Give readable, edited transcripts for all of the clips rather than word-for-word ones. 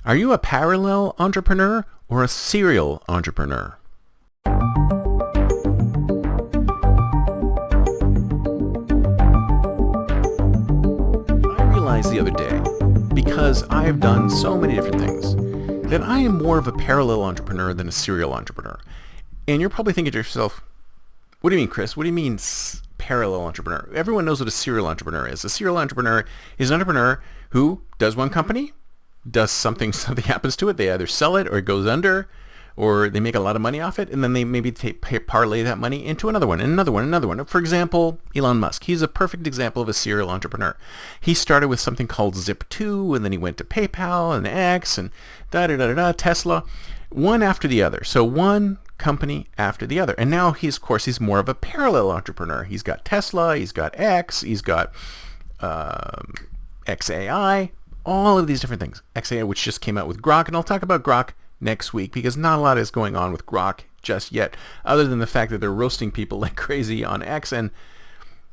Are you a parallel entrepreneur or a serial entrepreneur? I realized the other day, because I have done so many different things, that I am more of a parallel entrepreneur than a serial entrepreneur. And you're probably thinking to yourself, what do you mean, Chris? What do you mean parallel entrepreneur? Everyone knows what a serial entrepreneur is. A serial entrepreneur is an entrepreneur who does one company, does something happens to it. They either sell it or it goes under, or they make a lot of money off it, and then they maybe parlay that money into another one, and another one, another one. For example, Elon Musk. He's a perfect example of a serial entrepreneur. He started with something called Zip2, and then he went to PayPal and X and Tesla, one after the other. So one company after the other. And now he's more of a parallel entrepreneur. He's got Tesla, he's got X, he's got XAI, all of these different things. XAI, which just came out with Grok, and I'll talk about Grok next week because not a lot is going on with Grok just yet, other than the fact that they're roasting people like crazy on X, and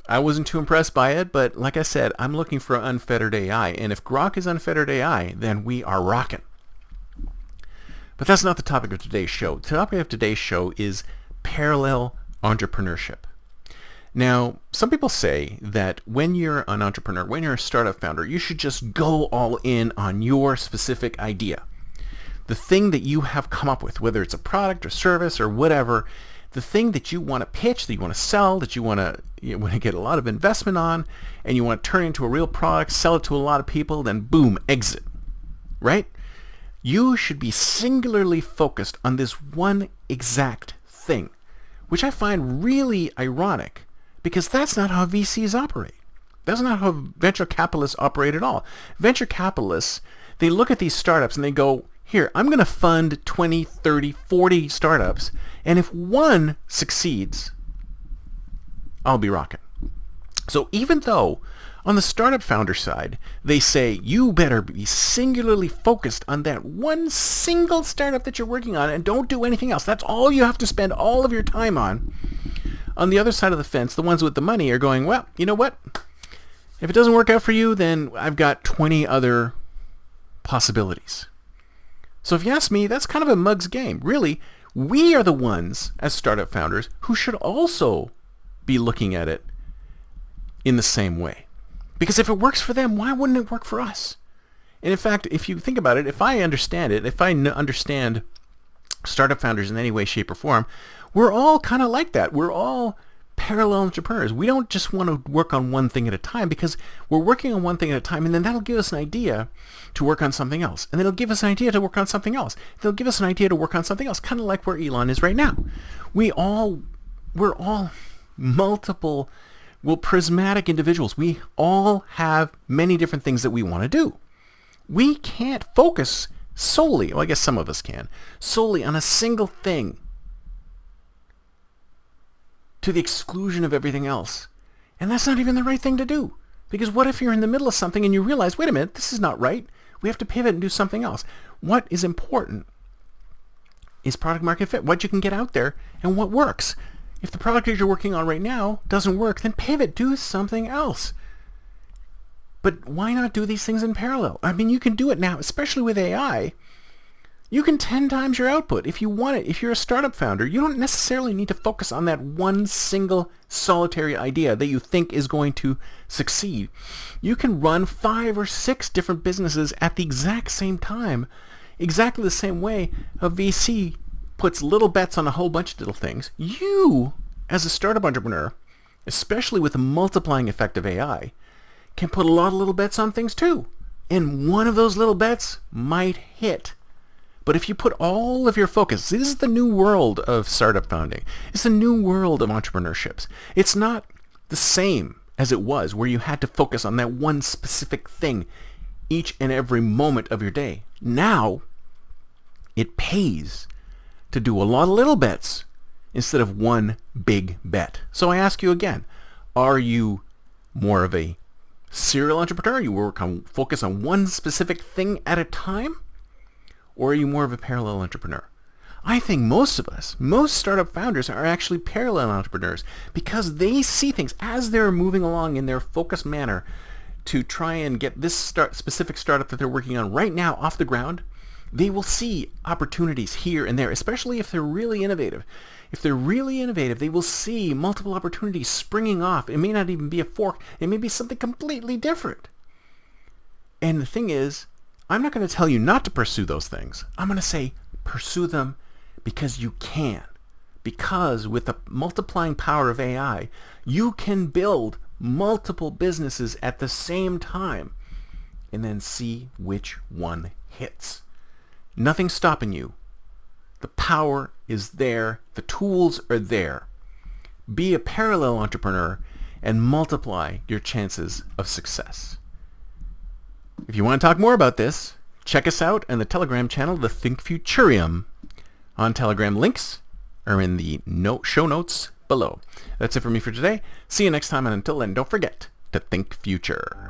I wasn't too impressed by it, but like I said, I'm looking for unfettered AI, and if Grok is unfettered AI, then we are rocking. But that's not the topic of today's show. The topic of today's show is parallel entrepreneurship. Now, some people say that when you're an entrepreneur, when you're a startup founder, you should just go all in on your specific idea. The thing that you have come up with, whether it's a product or service or whatever, the thing that you want to pitch, that you want to sell, that you want to get a lot of investment on, and you want to turn into a real product, sell it to a lot of people, then boom, exit, right? You should be singularly focused on this one exact thing, which I find really ironic because that's not how VCs operate. That's not how venture capitalists operate at all. Venture capitalists, they look at these startups and they go, here, I'm going to fund 20, 30, 40 startups, and if one succeeds, I'll be rocking. So even though on the startup founder side, they say, you better be singularly focused on that one single startup that you're working on and don't do anything else. That's all you have to spend all of your time on. On the other side of the fence, the ones with the money are going, well, you know what? If it doesn't work out for you, then I've got 20 other possibilities. So if you ask me, that's kind of a mug's game. Really, we are the ones, as startup founders, who should also be looking at it in the same way. Because if it works for them, why wouldn't it work for us? And in fact, if you think about it, if I understand startup founders in any way, shape, or form, we're all kind of like that. We're all parallel entrepreneurs. We don't just want to work on one thing at a time because we're working on one thing at a time, and then that'll give us an idea to work on something else. And then it'll give us an idea to work on something else. They'll give us an idea to work on something else, kind of like where Elon is right now. We're all multiple, prismatic individuals. We all have many different things that we want to do. We can't focus solely, well, I guess some of us can, solely on a single thing to the exclusion of everything else. And that's not even the right thing to do. Because what if you're in the middle of something and you realize, wait a minute, this is not right. We have to pivot and do something else. What is important is product market fit, what you can get out there and what works. If the product that you're working on right now doesn't work, then pivot, do something else. But why not do these things in parallel? I mean, you can do it now, especially with AI. You can 10 times your output if you want it. If you're a startup founder, you don't necessarily need to focus on that one single solitary idea that you think is going to succeed. You can run 5 or 6 different businesses at the exact same time, exactly the same way a VC puts little bets on a whole bunch of little things. You, as a startup entrepreneur, especially with the multiplying effect of AI, can put a lot of little bets on things too. And one of those little bets might hit. But if you put all of your focus, this is the new world of startup founding. It's the new world of entrepreneurships. It's not the same as it was where you had to focus on that one specific thing each and every moment of your day. Now, it pays to do a lot of little bets instead of one big bet. So I ask you again, are you more of a serial entrepreneur? You focus on one specific thing at a time? Or are you more of a parallel entrepreneur? I think most startup founders are actually parallel entrepreneurs because they see things as they're moving along in their focused manner. to try and get this specific startup that they're working on right now off the ground, they will see opportunities here and there, especially if they're really innovative. If they're really innovative, they will see multiple opportunities springing off. It may not even be a fork. It may be something completely different. And the thing is, I'm not going to tell you not to pursue those things. I'm going to say pursue them because you can. Because with the multiplying power of AI, you can build multiple businesses at the same time and then see which one hits. Nothing's stopping you. The power is there. The tools are there. Be a parallel entrepreneur and multiply your chances of success. If you want to talk more about this, check us out on the Telegram channel, The Think Futurium. On Telegram, links are in the show notes below. That's it for me for today. See you next time, and until then, don't forget to think future.